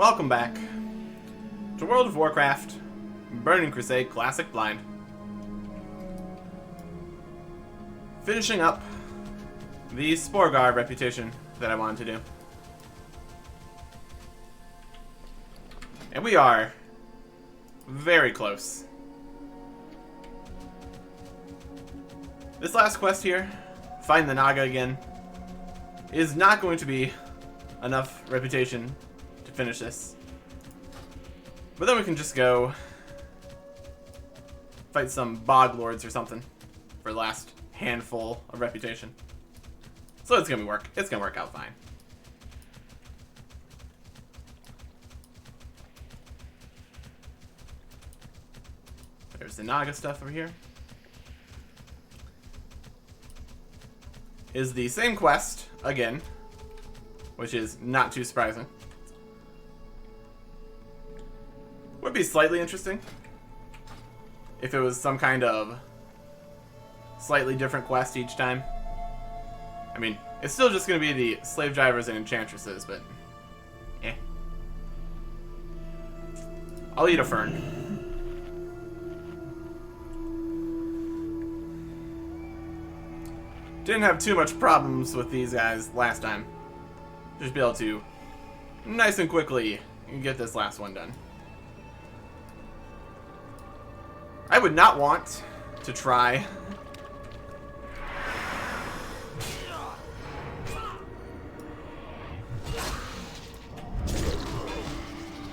welcome back to World of Warcraft Burning Crusade Classic Blind. Finishing up the Spore Guard reputation that I wanted to do. And we are very close. This last quest here, find the Naga again, is not going to be enough reputation to finish this. But then we can just go fight some bog lords or something for the last handful of reputation. So it's gonna work out fine. There's the Naga stuff over here. Is the same quest again, which is not too surprising. Would be slightly interesting if it was some kind of slightly different quest each time. I mean, it's still just going to be the slave drivers and enchantresses, but eh. I'll eat a fern. Didn't have too much problems with these guys last time. Just be able to nice and quickly get this last one done. I would not want to try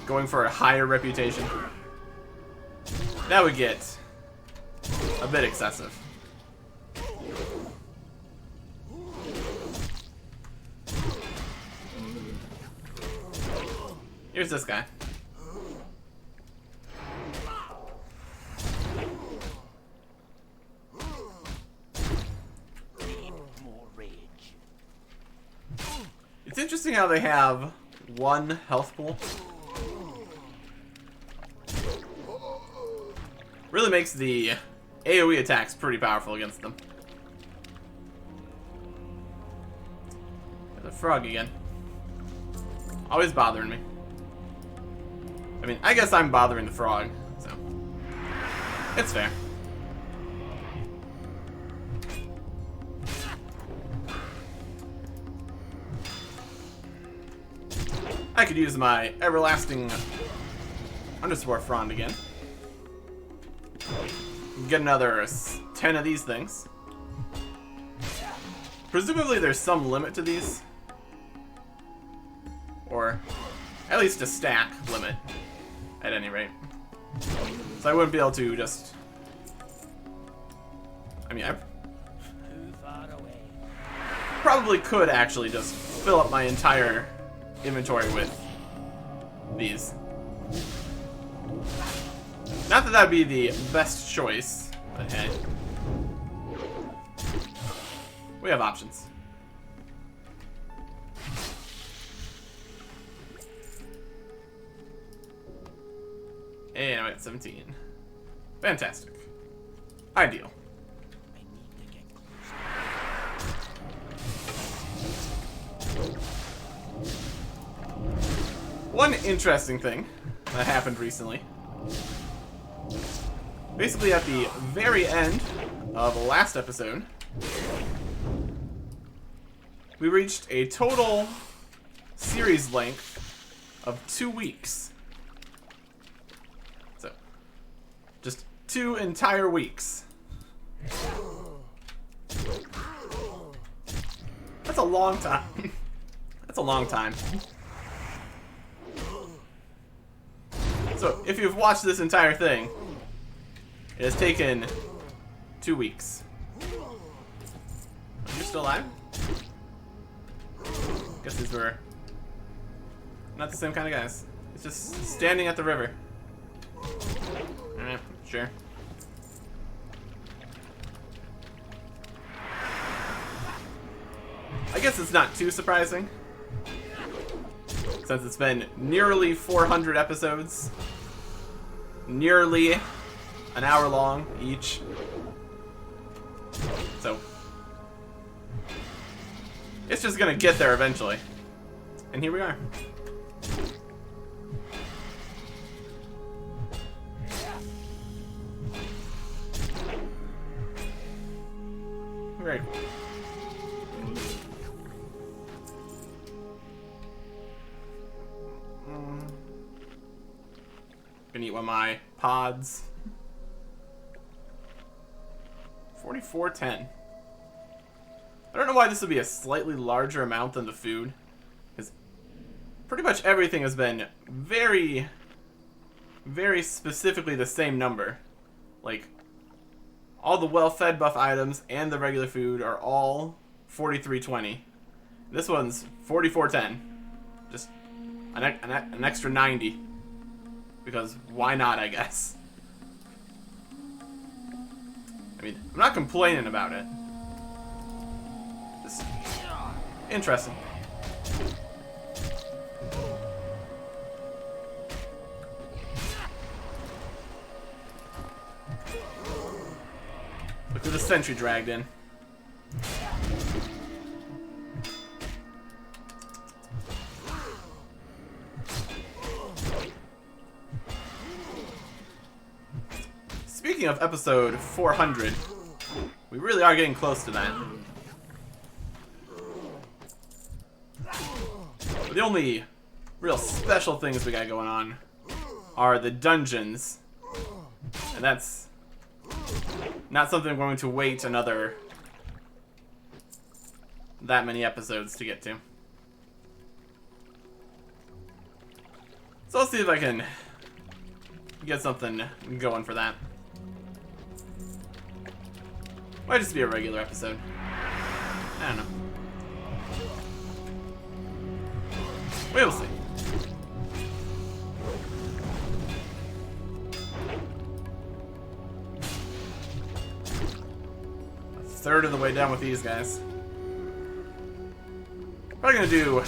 going for a higher reputation. That would get a bit excessive. Here's this guy. It's interesting how they have one health pool. Really makes the AoE attacks pretty powerful against them. There's a frog again. Always bothering me. I mean, I guess I'm bothering the frog, so it's fair. I could use my everlasting underspore frond again. Get another 10 of these things. Presumably there's some limit to these. Or at least a stack limit, at any rate. So I wouldn't be able to just... I mean, I probably could actually just fill up my entire inventory with these. Not that that'd be the best choice, but hey. We have options. And I'm at 17. Fantastic. Ideal. One interesting thing that happened recently. Basically at the very end of the last episode, we reached a total series length of 2 weeks. So, just 2 entire weeks. That's a long time. That's a long time. So, if you've watched this entire thing, it has taken 2 weeks. Are you still alive? Guess these were not the same kind of guys. It's just standing at the river. Alright, sure. I guess it's not too surprising, since it's been nearly 400 episodes. Nearly an hour long each. So it's just gonna get there eventually. And here we are. Very cool. Gonna eat one of my pods. 4410. I don't know why this would be a slightly larger amount than the food, because pretty much everything has been very, very specifically the same number. Like, all the well-fed buff items and the regular food are all 4320. This one's 4410. Just an extra 90. Because why not, I guess. I mean, I'm not complaining about it. Just interesting. Look at the sentry dragged in. Speaking of episode 400, we really are getting close to that. But the only real special things we got going on are the dungeons. And that's not something I'm going to wait another that many episodes to get to. So I'll see if I can get something going for that. Might just be a regular episode. I don't know. We'll see. A third of the way down with these guys. Probably gonna do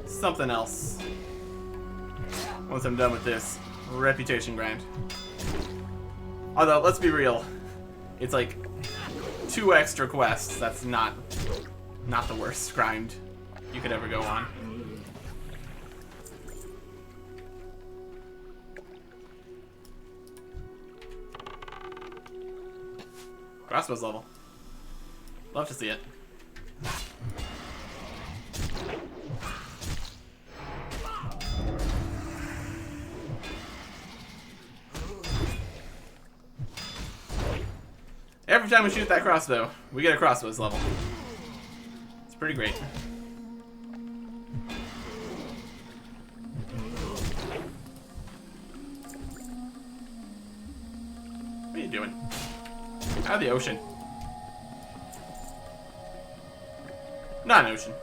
something else once I'm done with this reputation grind. Although, let's be real, it's like 2 extra quests. That's not the worst grind you could ever go on. Crossbows level. Love to see it. Every time we shoot that crossbow, we get a crossbows level. It's pretty great. What are you doing? Out of the ocean. Not an ocean.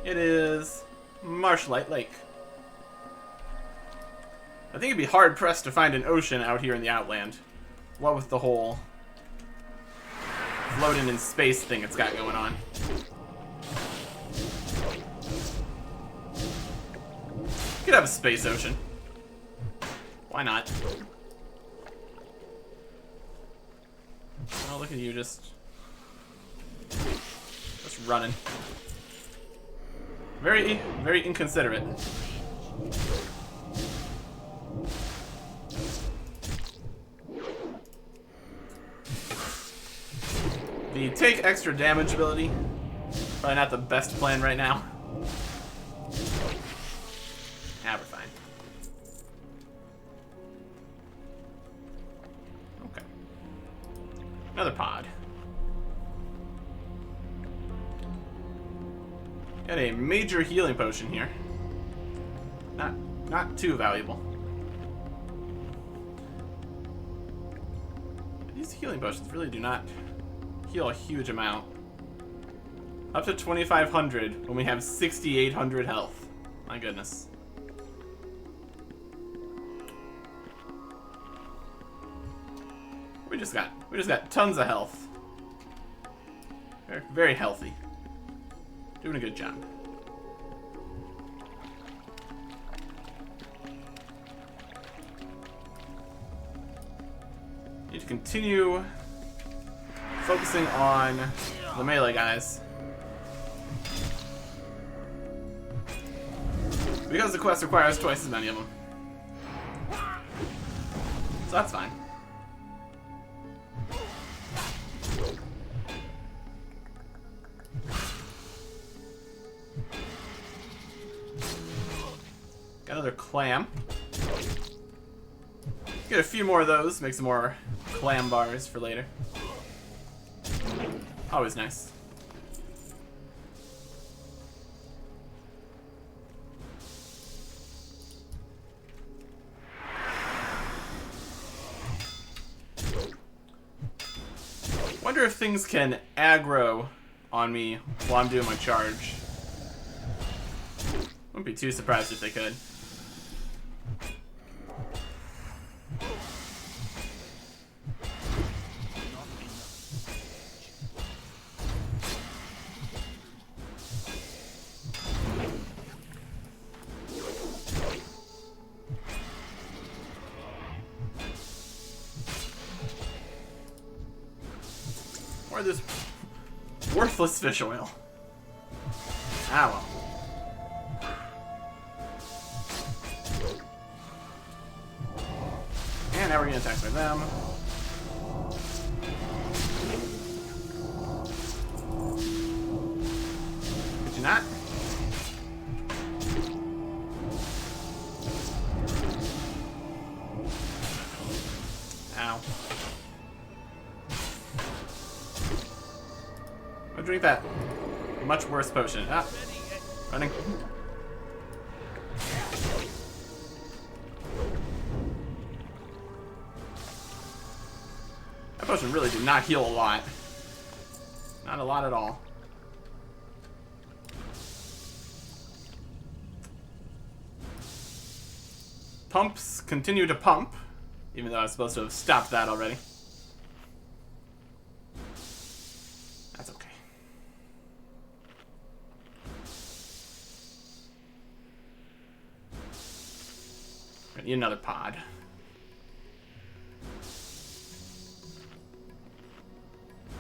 It is Marshlight Lake. I think it'd be hard pressed to find an ocean out here in the Outland. What with the whole floating in space thing it's got going on. You could have a space ocean. Why not? Oh, look at you just running. Very, very inconsiderate. The take extra damage ability, probably not the best plan right now. Yeah, we're fine. Okay. Another pod. Got a major healing potion here. Not too valuable. These healing potions really do not heal a huge amount. Up to 2,500 when we have 6,800 health. My goodness. We just got tons of health. Very, very healthy. Doing a good job. Need to continue focusing on the melee guys. Because the quest requires twice as many of them. So that's fine. another clam. Get a few more of those, make some more clam bars for later. Always nice. Wonder if things can aggro on me while I'm doing my charge. Wouldn't be too surprised if they could. Or this worthless fish oil. Ah well. And now we're getting attacked by them. Could you not? Ow. I'll drink that much worse potion. Ah, running. That potion really did not heal a lot. Not a lot at all. Pumps continue to pump, even though I was supposed to have stopped that already. That's okay. I need another pod.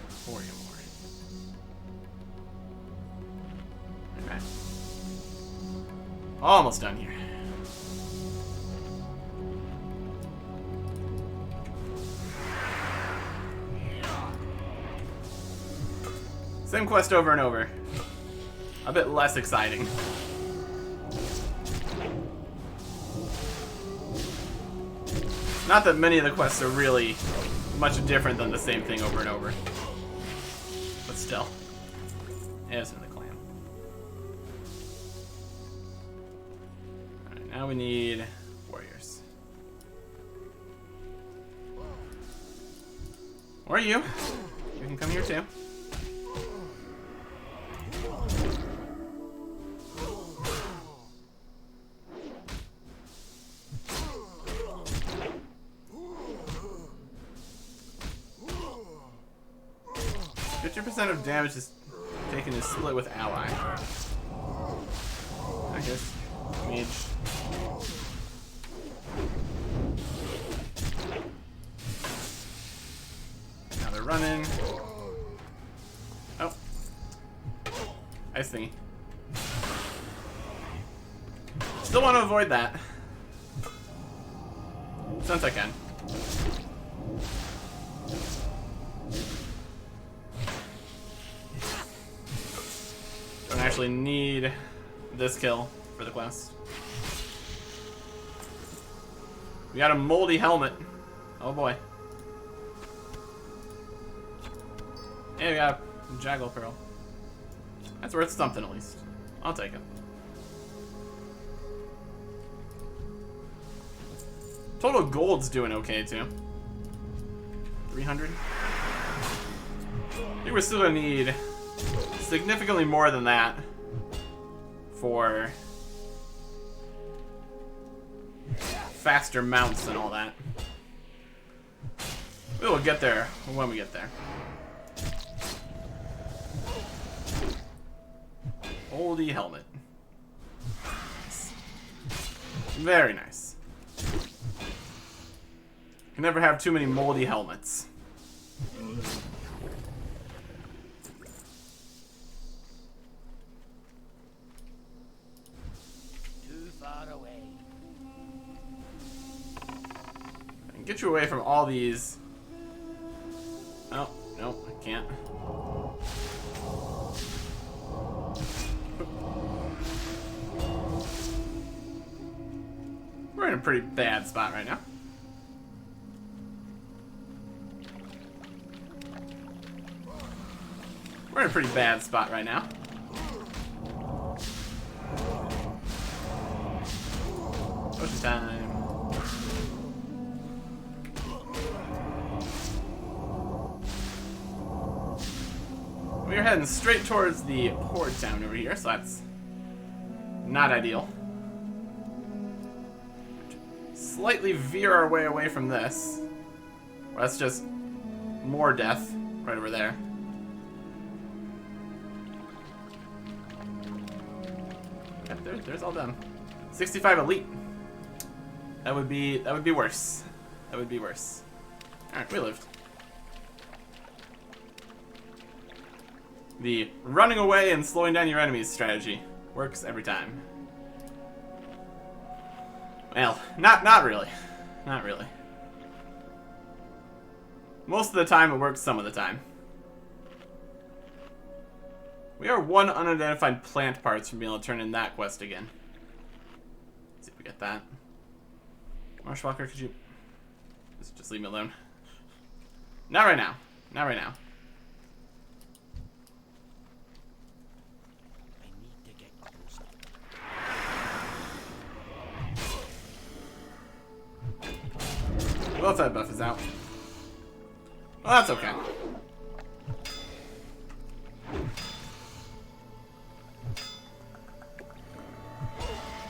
Four more. Okay. Almost done here. Same quest over and over. A bit less exciting. Not that many of the quests are really much different than the same thing over and over. But still. It's in the clan. Alright, now we need warriors. Or you. You can come here too. Of damage is taken is split with ally. I guess mage. Now they're running. Oh, ice thingy. Still want to avoid that. Since I can. Actually need this kill for the quest. We got a moldy helmet. Oh boy. And we got a Jaggle Pearl. That's worth something at least. I'll take it. Total gold's doing okay too. 300. I think we're still gonna need significantly more than that for faster mounts and all that. We will get there when we get there. Moldy helmet. Very nice. Can never have too many moldy helmets. Get you away from all these. Oh, no, I can't. a pretty bad spot right now. We're in a pretty bad spot right now. Potion time. We're heading straight towards the Horde town over here, so that's not ideal. Slightly veer our way away from this. Well, that's just more death right over there. Yep, there's all them. 65 elite. That would be worse. That would be worse. All right, we lived. The running away and slowing down your enemies strategy works every time. Well, not really. Not really. Most of the time it works some of the time. We are one unidentified plant parts from being able to turn in that quest again. Let's see if we get that. Marshwalker, could you just leave me alone? Not right now. Not right now. Both that buff is out. Well, that's okay.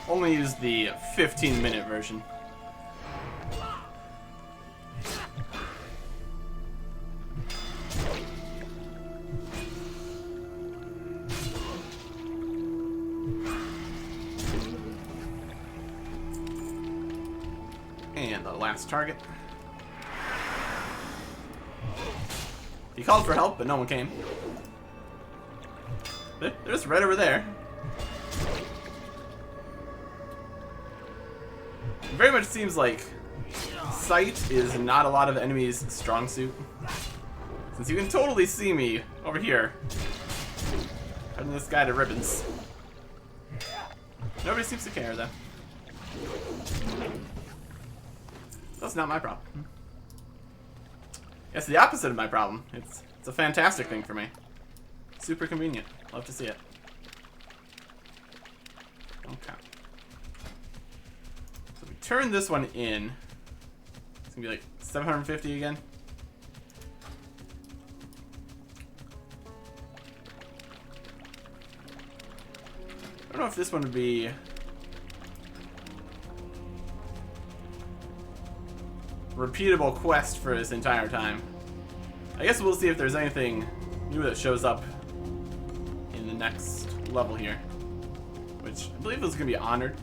Only use the 15-minute version. And the last target. He called for help, but no one came. There's right over there. It very much seems like sight is not a lot of enemies' strong suit. Since you can totally see me over here, cutting this guy to ribbons. Nobody seems to care, though. That's not my problem. It's the opposite of my problem. It's a fantastic thing for me. Super convenient. Love to see it. Okay. So we turn this one in. It's gonna be like 750 again. I don't know if this one would be repeatable quest for this entire time. I guess we'll see if there's anything new that shows up in the next level here, which I believe is going to be honored,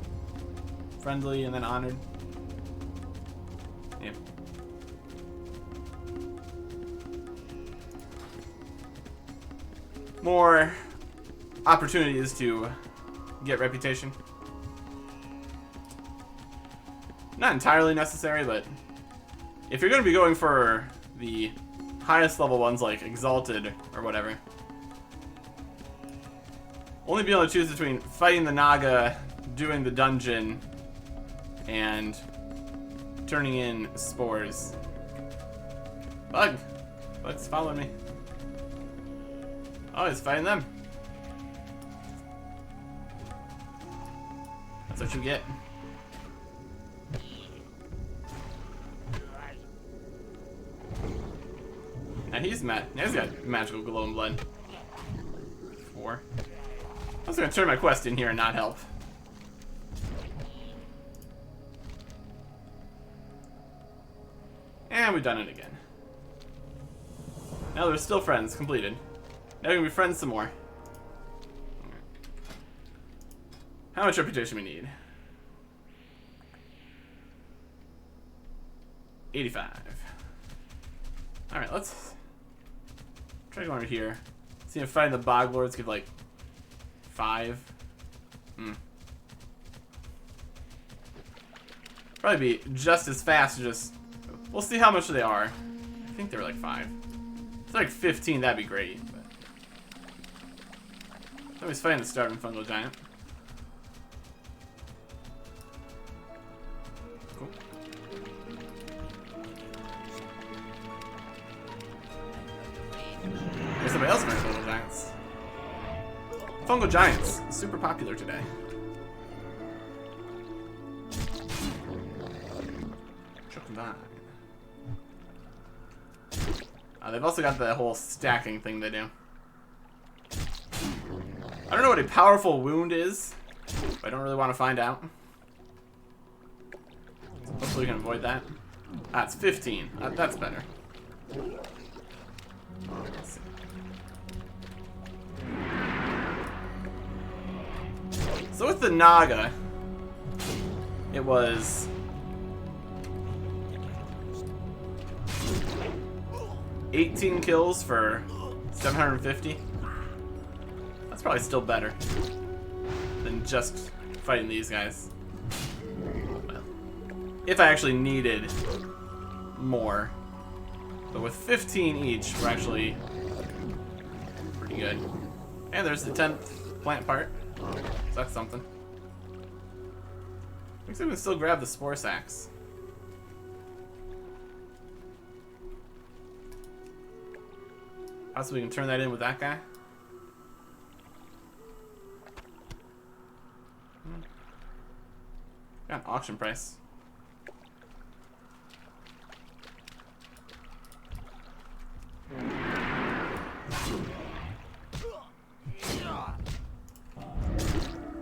friendly, and then honored. Yeah. More opportunities to get reputation. Not entirely necessary, but if you're going to be going for the highest level ones like Exalted or whatever, only be able to choose between fighting the Naga, doing the dungeon, and turning in spores. Bug's following me. Oh, he's fighting them. That's what you get. Now he's got magical glowing blood. 4. I was gonna turn my quest in here and not help. And we've done it again. Now there's still friends completed. Now we can be friends some more. How much reputation we need? 85. Alright, let's try going over here. See if fighting the Bog Lords give like 5. Probably be just as fast, we'll see how much they are. I think they were like 5. If they're like 15, that'd be great. But somebody's fighting the starving fungal giant. Fungal Giants, super popular today. They've also got the whole stacking thing they do. I don't know what a powerful wound is, but I don't really want to find out. So hopefully we can avoid that. Ah, it's 15. That's better. Let's see. So with the Naga, it was 18 kills for 750. That's probably still better than just fighting these guys. Well, if I actually needed more. But with 15 each, we're actually pretty good. And there's the 10th plant part. So that's something. Looks like we can still grab the spore sacks. Possibly we can turn that in with that guy. Got an auction price.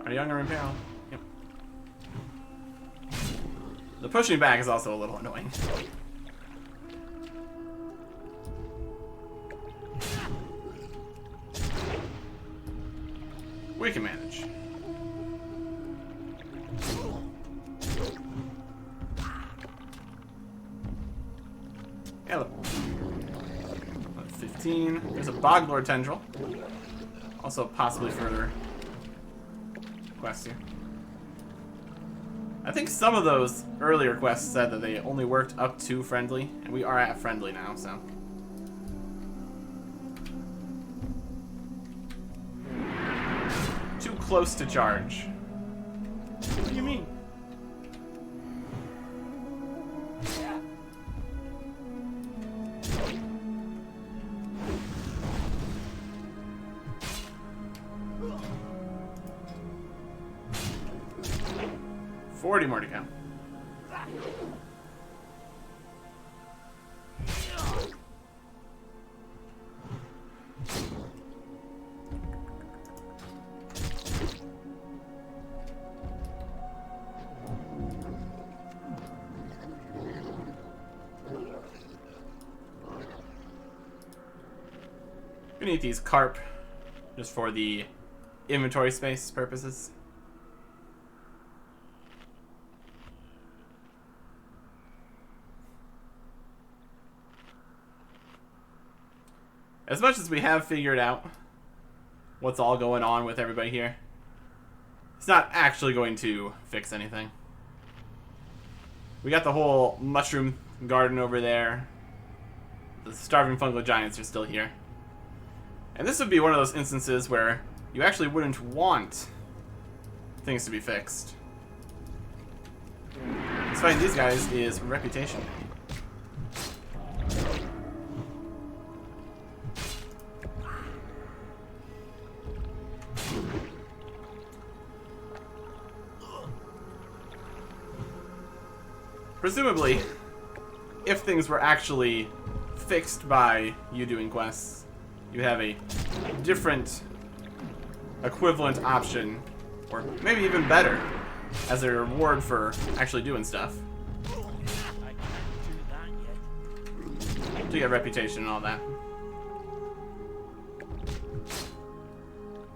Are young or imperial? Yep. The pushing back is also a little annoying. We can manage. Yeah, look. 15. There's a Boglord Tendril. Also possibly further quests here. I think some of those earlier quests said that they only worked up to friendly, and we are at friendly now, so. Too close to charge. What do you mean? More to go. We need these carp just for the inventory space purposes. As much as we have figured out what's all going on with everybody here, it's not actually going to fix anything. We got the whole mushroom garden over there. The starving fungal giants are still here. And this would be one of those instances where you actually wouldn't want things to be fixed. What's fighting these guys is reputation. Presumably, if things were actually fixed by you doing quests, you have a different equivalent option, or maybe even better, as a reward for actually doing stuff. To get reputation and all that.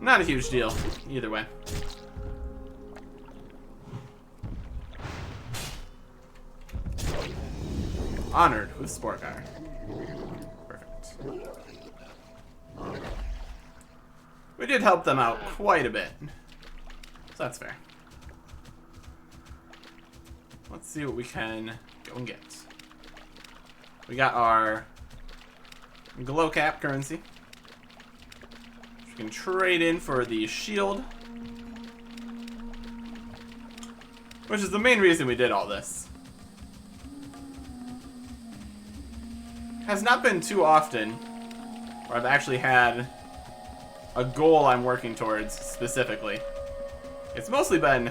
Not a huge deal, either way. Honored with Sporgar. Perfect. We did help them out quite a bit. So that's fair. Let's see what we can go and get. We got our glow cap currency, which we can trade in for the shield, which is the main reason we did all this. Has not been too often where I've actually had a goal I'm working towards specifically. It's mostly been,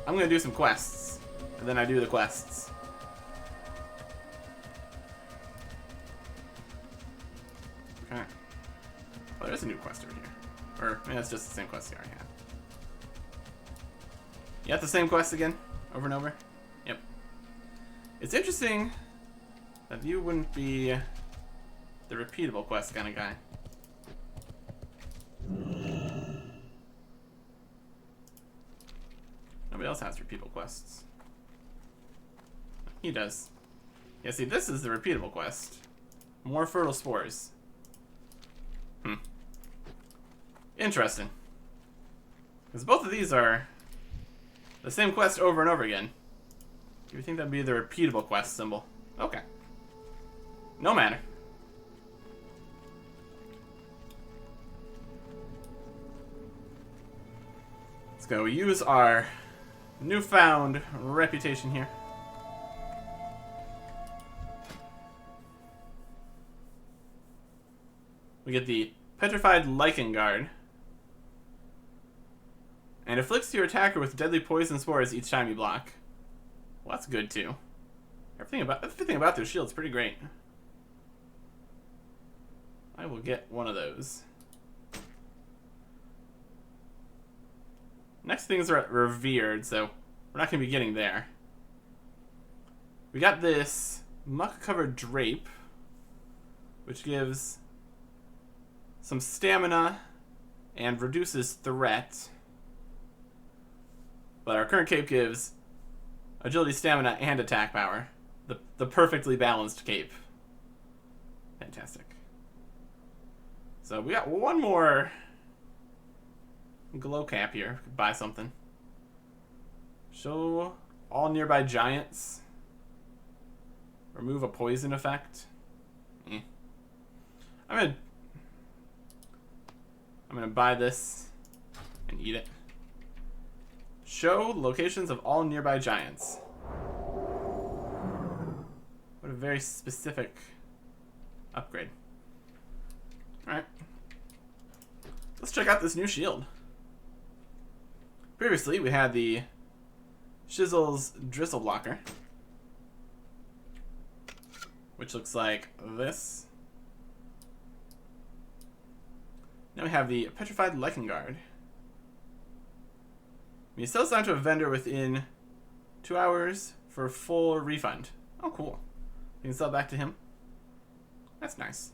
I'm going to do some quests, and then I do the quests. Okay. Oh, there's a new quest over here. Or, maybe it's just the same quest I already had. You got the same quest again? Over and over? Yep. It's interesting that you wouldn't be the repeatable quest kind of guy. Nobody else has repeatable quests. He does. Yeah, see, this is the repeatable quest. More fertile spores. Interesting. Because both of these are the same quest over and over again. You would think that'd be the repeatable quest symbol. Okay. No matter. Let's go use our newfound reputation here. We get the Petrified Lichen Guard. And afflicts your attacker with deadly poison spores each time you block. Well, that's good too. Everything about this shield's pretty great. I will get one of those. Next things are revered, so we're not going to be getting there. We got this muck-covered drape, which gives some stamina and reduces threat. But our current cape gives agility, stamina, and attack power. The perfectly balanced cape. Fantastic. So we got one more glow cap here. Could buy something. Show all nearby giants. Remove a poison effect. I'm gonna buy this and eat it. Show locations of all nearby giants. What a very specific upgrade. Alright. Let's check out this new shield. Previously, we had the Shizzle's Drizzle Blocker, which looks like this. Now we have the Petrified Lichen Guard. You sell something to a vendor within 2 hours for a full refund. Oh, cool. You can sell it back to him. That's nice.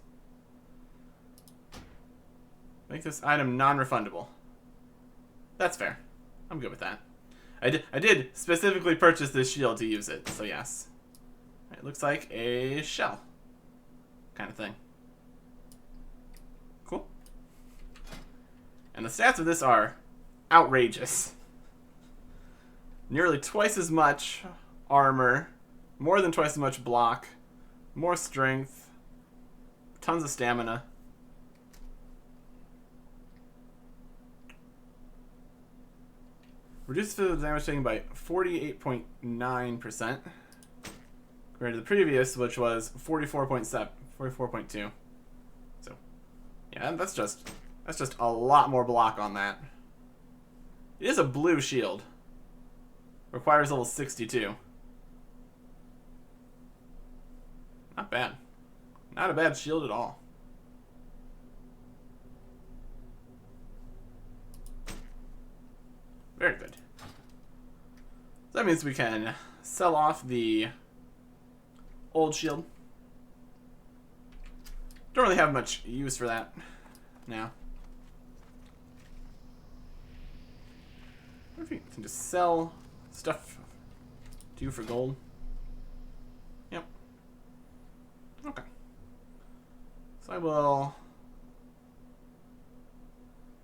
Make this item non-refundable. That's fair. I'm good with that. I did specifically purchase this shield to use it, so yes. It looks like a shell kind of thing. Cool. And the stats of this are outrageous. Nearly twice as much armor, more than twice as much block, more strength, tons of stamina. Reduces physical damage taken by 48.9% compared to the previous, which was 44.2. So, yeah, that's just a lot more block on that. It is a blue shield. Requires level 62. Not bad. Not a bad shield at all. Very good. So that means we can sell off the old shield. Don't really have much use for that now. What if we can just sell stuff to you for gold? Yep. Okay. So I will...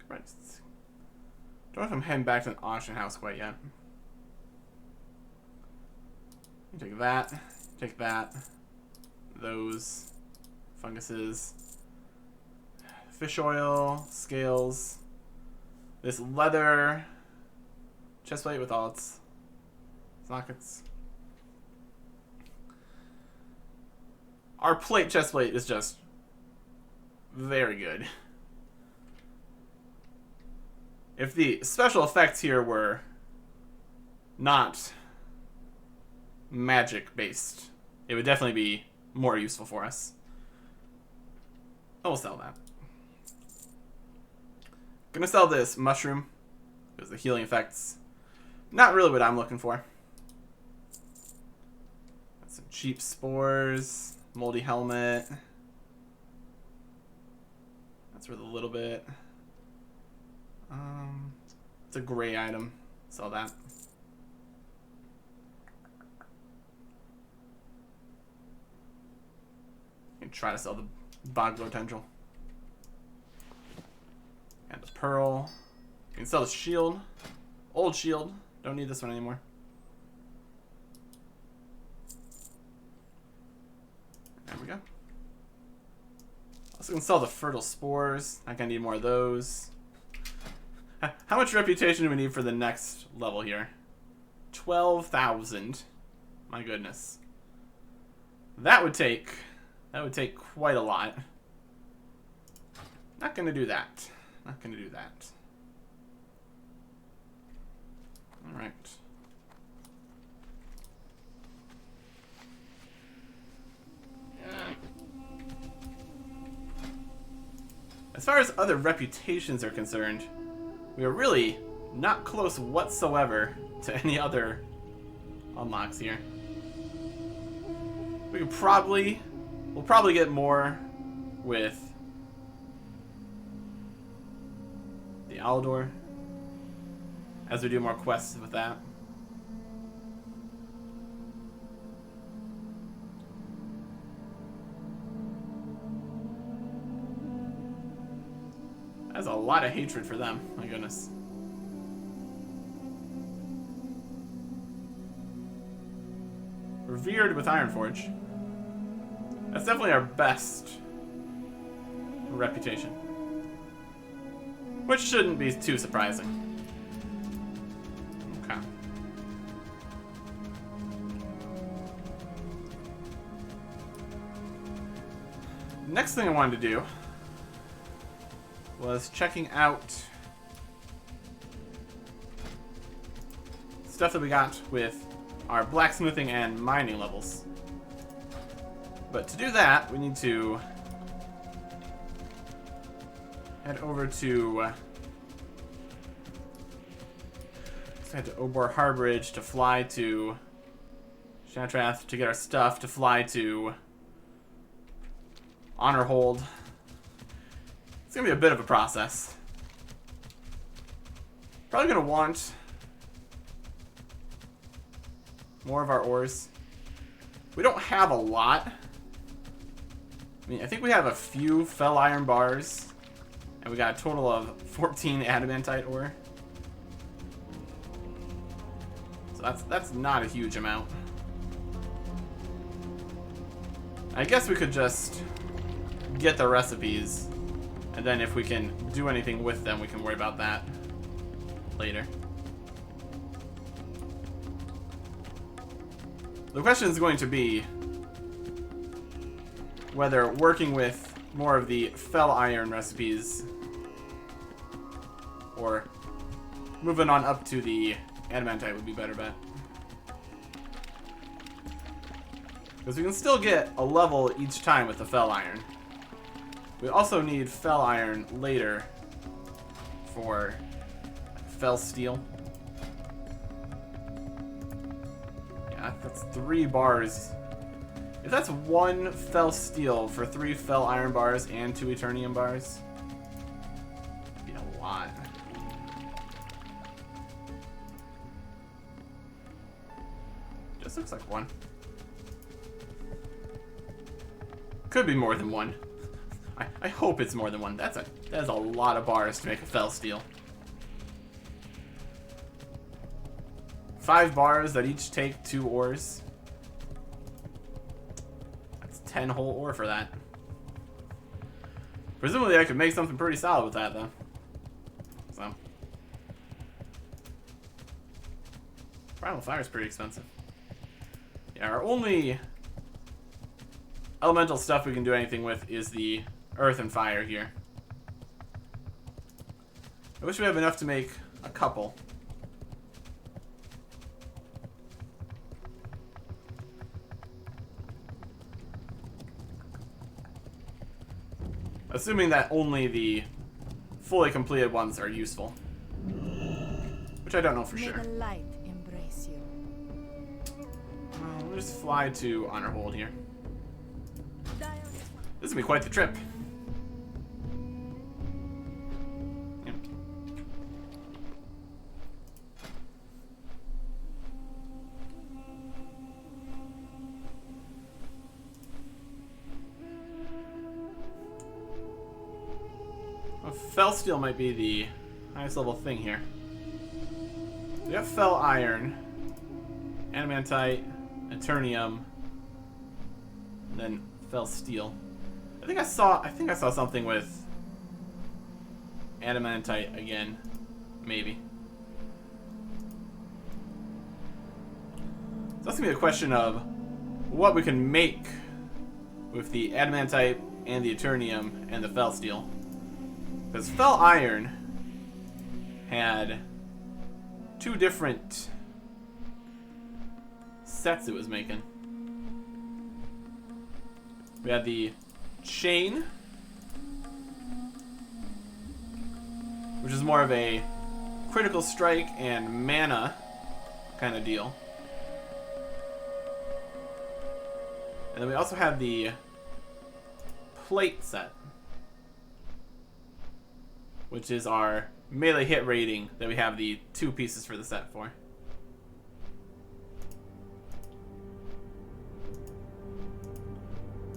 Don't know if I'm heading back to the auction house quite yet. Take that, those, funguses, fish oil, scales, this leather chestplate with all its sockets. Our plate chestplate is just very good. If the special effects here were not magic based, it would definitely be more useful for us. I will sell that. Gonna sell this mushroom because the healing effects, not really what I'm looking for. Got some cheap spores, moldy helmet. That's worth a little bit. It's a gray item. Sell that. You can try to sell the Boglo tendril. And the pearl. You can sell the shield. Old shield. Don't need this one anymore. There we go. Also can sell the fertile spores. I can need more of those. How much reputation do we need for the next level here? 12,000. My goodness. That would take quite a lot. Not gonna do that. Not gonna do that. Alright. As far as other reputations are concerned, we are really not close whatsoever to any other unlocks here. We'll probably get more with the Aldor as we do more quests with that. That's a lot of hatred for them, my goodness. Revered with Ironforge. That's definitely our best reputation. Which shouldn't be too surprising. Okay. Next thing I wanted to do was checking out stuff that we got with our blacksmithing and mining levels. But to do that, we need to head over to head to Obor Harborage to fly to Shatrath to get our stuff, to fly to Honorhold. It's gonna be a bit of a process. Probably gonna want more of our ores. We don't have a lot. I mean, I think we have a few fell iron bars, and we got a total of 14 adamantite ore. So that's not a huge amount. I guess we could just get the recipes, and then if we can do anything with them, we can worry about that later. The question is going to be whether working with more of the fell iron recipes or moving on up to the adamantite would be better bet. Because we can still get a level each time with the fell iron. We also need fell iron later for fell steel. Yeah, that's 3 bars. If that's 1 fell steel for 3 fell iron bars and 2 eternium bars, that'd be a lot. Just looks like 1. Could be more than 1. I hope it's more than 1. That is a lot of bars to make a fell steel. 5 bars that each take 2 ores. That's 10 whole ore for that. Presumably I could make something pretty solid with that though. So. Primal Fire is pretty expensive. Yeah, our only elemental stuff we can do anything with is the earth and fire here. I wish we have enough to make a couple. Assuming that only the fully completed ones are useful. Which I don't know for sure. May the light embrace you. We'll just fly to Honor Hold here. This is gonna be quite the trip. Yep. Well, Fell Steel might be the highest level thing here. We have Fell Iron, Adamantite, Eternium, and then Fell Steel. I think I saw something with Adamantite again, maybe. So that's gonna be a question of what we can make with the Adamantite and the Eternium and the Fell Steel. Because Fell Iron had two different sets it was making. We had the Chain, which is more of a critical strike and mana kind of deal. And then we also have the Plate set, which is our melee hit rating that we have the two pieces for the set for.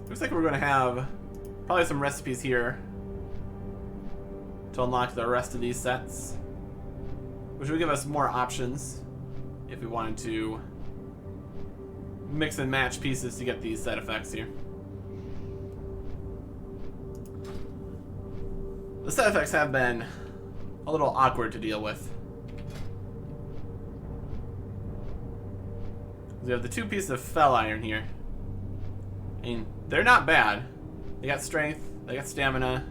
Looks like we're going to have probably some recipes here to unlock the rest of these sets, which will give us more options if we wanted to mix and match pieces to get these set effects here. The set effects have been a little awkward to deal with. We have the two pieces of Fell Iron here. I mean, they're not bad. They got strength, they got stamina,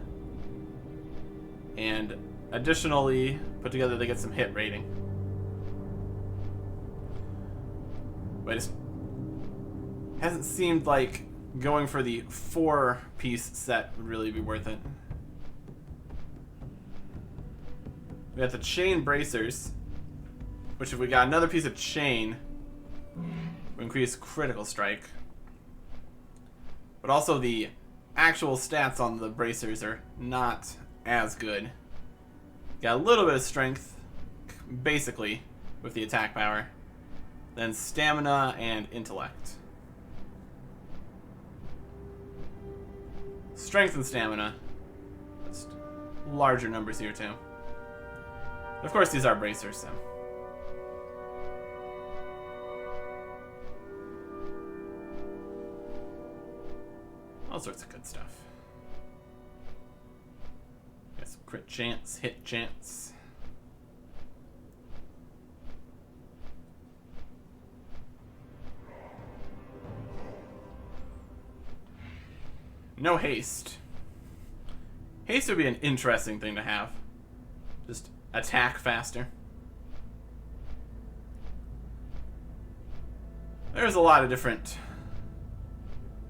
and additionally, put together, they get some hit rating. But it hasn't seemed like going for the 4-piece set would really be worth it. We got the Chain Bracers, which if we got another piece of Chain, we increase critical strike. But also the actual stats on the bracers are not as good. Got a little bit of strength, basically, with the attack power. Then stamina and intellect. Strength and stamina. Just larger numbers here too. Of course these are bracers, so. All sorts of good stuff. Got some crit chance, hit chance. No haste. Haste would be an interesting thing to have. Just attack faster. There's a lot of different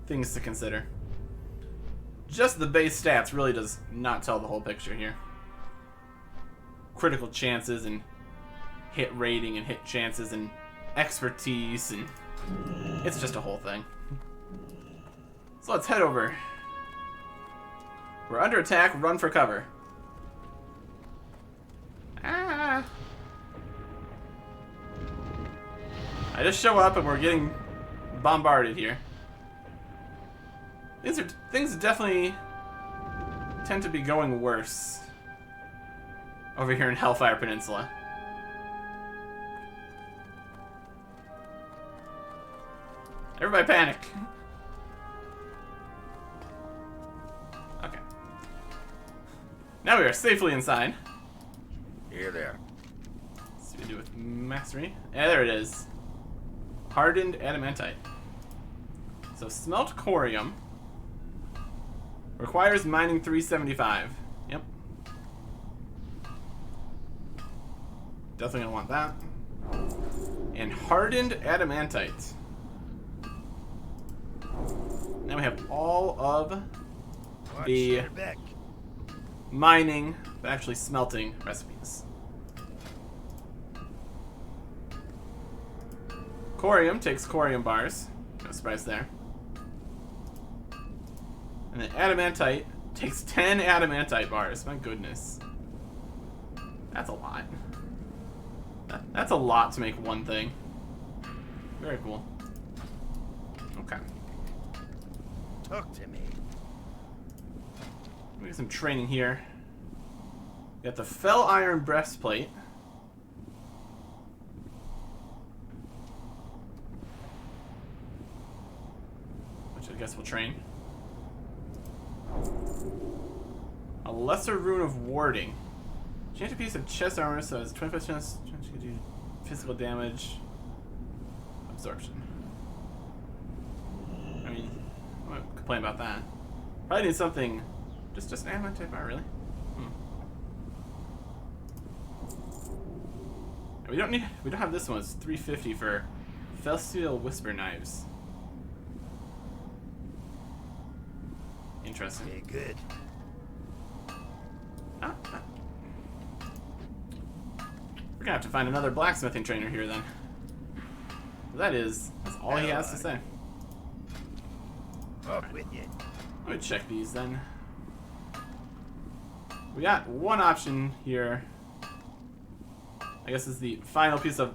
things to consider. Just the base stats really does not tell the whole picture here. Critical chances and hit rating and hit chances and expertise, and it's just a whole thing. So let's head over. We're under attack, run for cover. Ah. I just show up and we're getting bombarded here. Things definitely tend to be going worse over here in Hellfire Peninsula. Everybody panic. Okay. Now we are safely inside. Here there. Let's see what we do with mastery. Yeah, there it is. Hardened adamantite. So smelt corium requires mining 375. Yep. Definitely gonna want that. And hardened adamantite. Now we have all of the mining, but actually smelting recipes. Corium takes corium bars. No surprise there. And then adamantite takes 10 adamantite bars. My goodness. That's a lot. That's a lot to make one thing. Very cool. Okay. Talk to me. We get some training here. We got the Fell Iron Breastplate. Which I guess we'll train. A Lesser Rune of Warding. Change a piece of chest armor so it's 25% chance to do physical damage. Absorption. I mean, I won't complain about that. Probably need something. Just an adamantite bar, really? We don't have this one. It's 350 for Felsteel Whisper Knives. Interesting. Okay, good. We're gonna have to find another blacksmithing trainer here then. That's all he has to say. Up with you. Let me check these then. We got one option here. I guess is the final piece of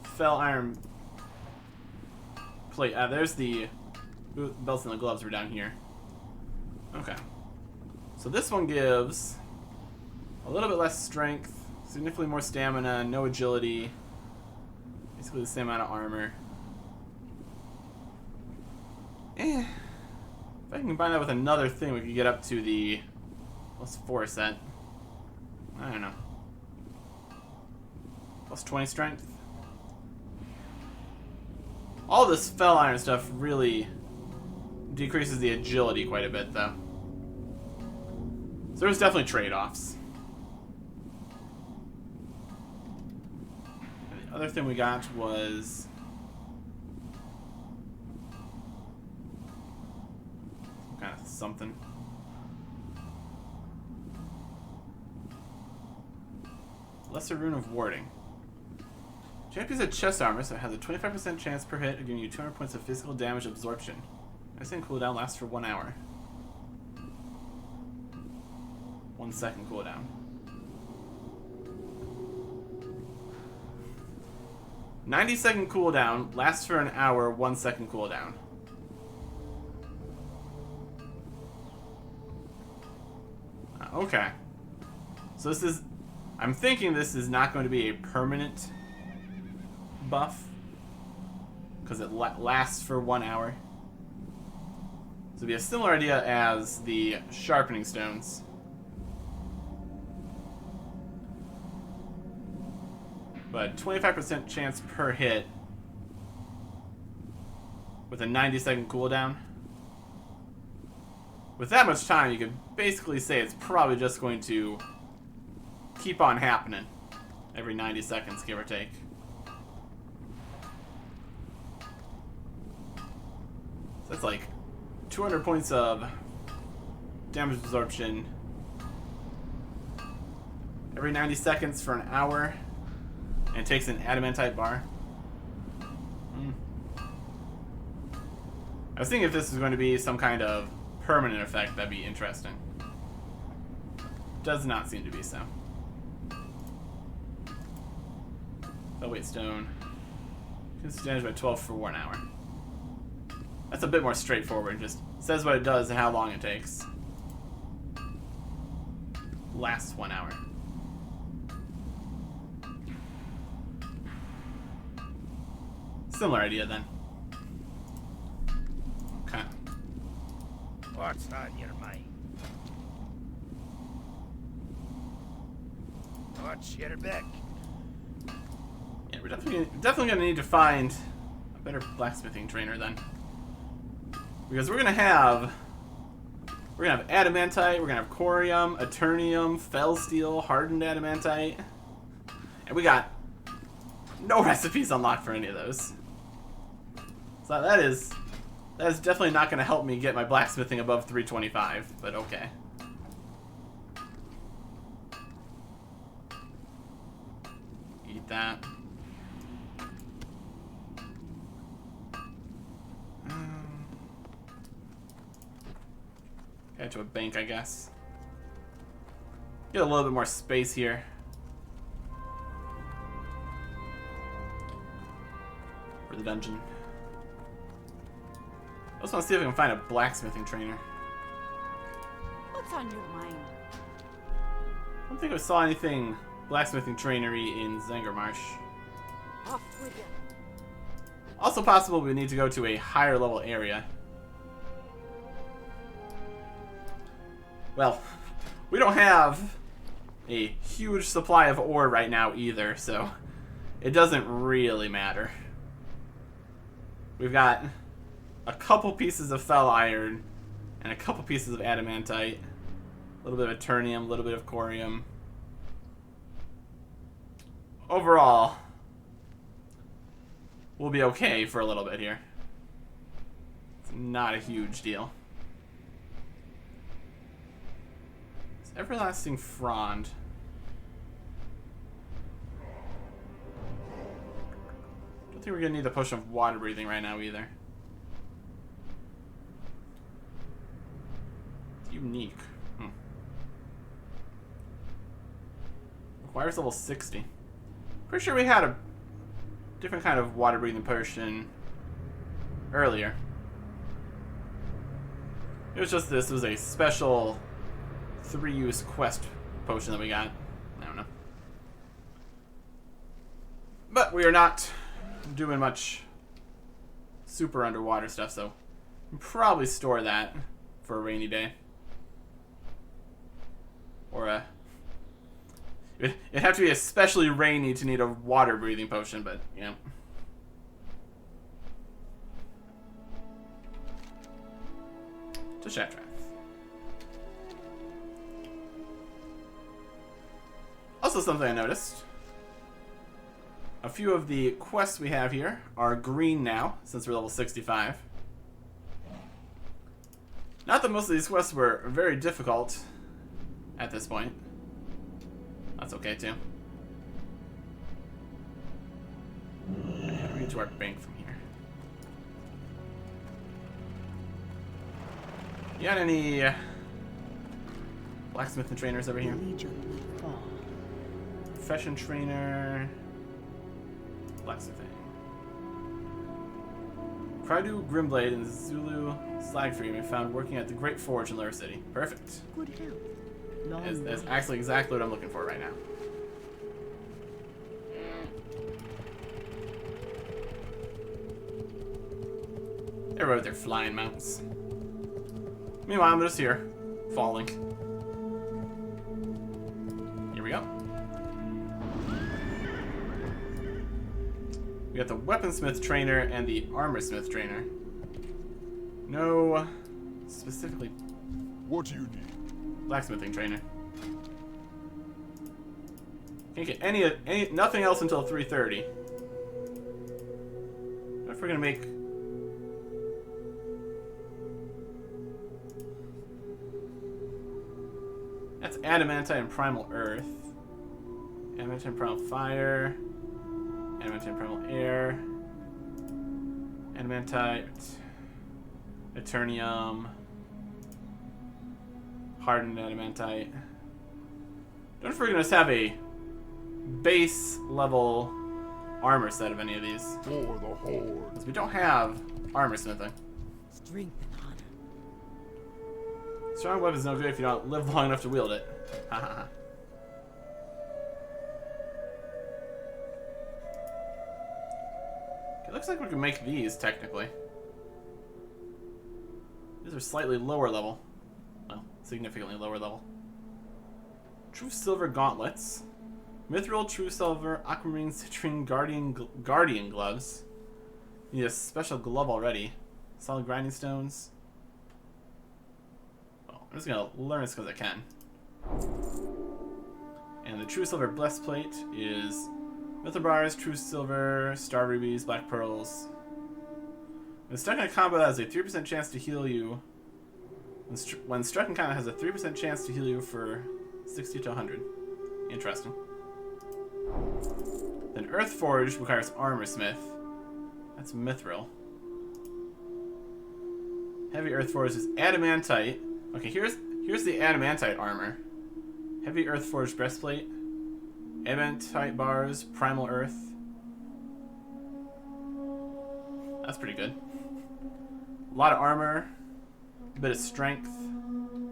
Fell Iron plate. There's the belts and the gloves were down here. Okay. So this one gives a little bit less strength, significantly more stamina, no agility, basically the same amount of armor. If I can combine that with another thing, we could get up to the +4 set. I don't know. +20 strength. All this Fell Iron stuff really decreases the agility quite a bit, though. So there's definitely trade-offs. The other thing we got was some kind of something. Lesser Rune of Warding. Champions a chest armor, so it has a 25% chance per hit of giving you 200 points of physical damage absorption. This thing cooldown lasts for 1 hour. 1 second cooldown. "90-second cooldown, lasts for an hour, 1 second cooldown." Okay. So this is... I'm thinking this is not going to be a permanent buff, because it lasts for 1 hour. So it'd be a similar idea as the sharpening stones. But 25% chance per hit with a 90-second cooldown. With that much time, you could basically say it's probably just going to keep on happening every 90 seconds, give or take. So that's like 200 points of damage absorption every 90 seconds for an hour, and takes an adamantite bar. I was thinking if this was going to be some kind of permanent effect, that'd be interesting. Does not seem to be so. Bellweight stone. Increases damage by 12 for 1 hour. That's a bit more straightforward. Just says what it does and how long it takes. Lasts 1 hour. Similar idea then. Okay. What's on your mind? What's your back? Yeah, we're definitely gonna need to find a better blacksmithing trainer then, because we're gonna have adamantite, we're gonna have corium, eternium, felsteel, hardened adamantite. And we got no recipes unlocked for any of those. So that is definitely not going to help me get my blacksmithing above 325, but okay. Eat that. Head to a bank, I guess. Get a little bit more space here. For the dungeon. I just want to see if I can find a blacksmithing trainer. What's on your mind? I don't think I saw anything blacksmithing trainery in Zangarmarsh. Off with you. Also possible we need to go to a higher level area. Well, we don't have a huge supply of ore right now either, so it doesn't really matter. We've got a couple pieces of fel iron and a couple pieces of adamantite, a little bit of eternium, a little bit of corium. Overall, we'll be okay for a little bit here. It's not a huge deal. It's Everlasting Frond. Don't think we're gonna need the potion of water breathing right now either. It's unique. Requires level 60. Pretty sure we had a different kind of water breathing potion earlier. It was just this. It was a special 3-use quest potion that we got. I don't know. But we are not doing much super underwater stuff, so we'll probably store that for a rainy day. Or it'd have to be especially rainy to need a water breathing potion, but you know. To Shatrath. Also something I noticed. A few of the quests we have here are green now, since we're level 65. Not that most of these quests were very difficult at this point. That's okay too. How do we get to our bank from here? You got any blacksmithing trainers over here? Profession trainer. Blacksmithing. Krydu Grimblade and Zulu Slagfree we found working at the Great Forge in Lure City. Perfect. Good health. That's actually exactly what I'm looking for right now. They're out there flying mounts. Meanwhile, I'm just here, falling. Here we go. We got the weaponsmith trainer and the armorsmith trainer. No specifically. What do you need? Blacksmithing trainer. Can't get any nothing else until 3:30. What if we're gonna make? That's adamantite and primal earth. Adamantite and primal fire. Adamantite and primal air. Adamantite. Eternium. Hardened adamantite. Don't forget to just have a base level armor set of any of these. For the Horde. Because we don't have armor smithing. Strength and honor. Strong weapon's no good if you don't live long enough to wield it. Haha. It looks like we can make these technically. These are slightly lower level. Well, significantly lower level. True Silver Gauntlets. Mithril, True Silver, Aquamarine, Citrine, Guardian Gloves. You need a special glove already. Solid Grinding Stones. Well, I'm just going to learn this because I can. And the True Silver Breastplate is Mithril Bars, True Silver, Star Rubies, Black Pearls. When stuck in a combo that has a 3% chance to heal you. When struck in combat has a 3% chance to heal you for 60 to 100. Interesting. Then Earth Forge requires Armor Smith. That's Mithril. Heavy Earth Forge is Adamantite. Okay, here's the Adamantite armor. Heavy Earth Forge Breastplate. Adamantite Bars, Primal Earth. That's pretty good. A lot of armor, a bit of strength,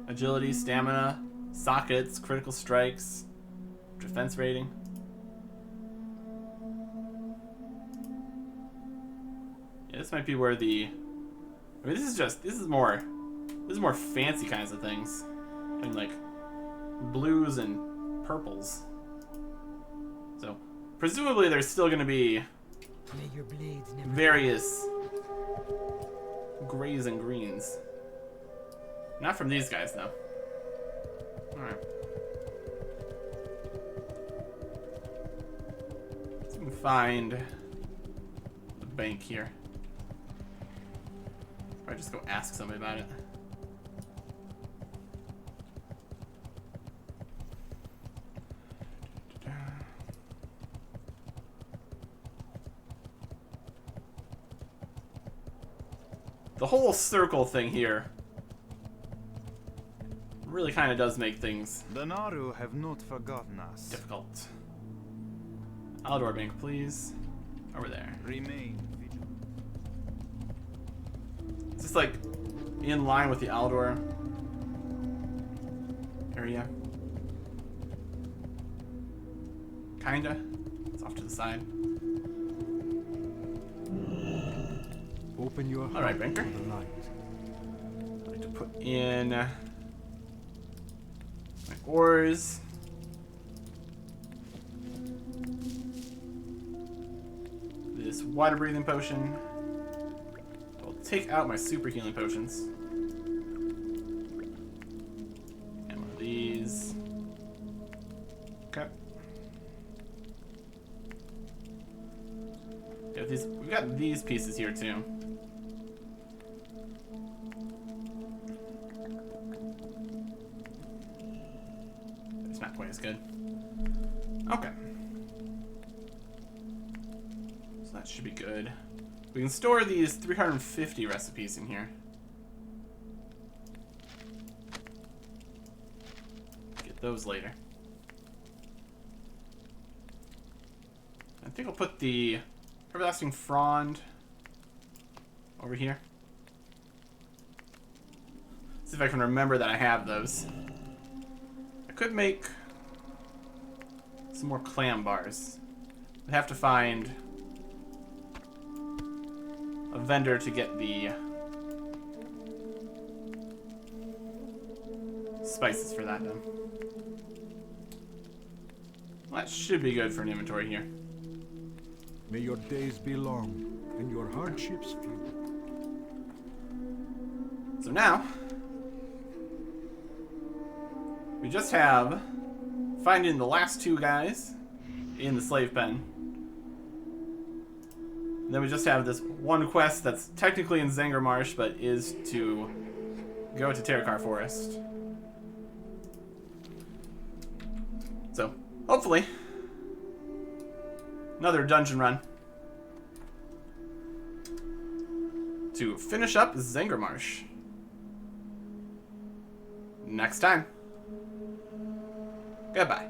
agility, stamina, sockets, critical strikes, defense rating. Yeah, this might be where the... I mean, this is more fancy kinds of things. I mean, like blues and purples. So, presumably there's still going to be May your blades never various grays and greens. Not from these guys, though. Alright. Let's find the bank here. Or just go ask somebody about it. The whole circle thing here really kind of does make things The Naru have not forgotten us. difficult. Aldor Bank, please. Over there. Remain vigilant. Is this like in line with the Aldor area? Kinda. It's off to the side. Open your All right, heart banker. to the light. I like to put in my ores. This water breathing potion. I'll take out my super healing potions. And one of these. Okay. We've got these pieces here too. It's not quite as good. Okay. So that should be good. We can store these 350 recipes in here. Get those later. I think I'll put the Everlasting Frond over here. See if I can remember that I have those. I could make some more clam bars. I'd have to find a vendor to get the spices for that done. Well, that should be good for an inventory here. May your days be long and your hardships few. So now, we just have finding the last two guys in the slave pen. And then we just have this one quest that's technically in Zanger Marsh, but is to go to Terakar Forest. So, hopefully, another dungeon run to finish up Zanger Marsh. Next time. Goodbye.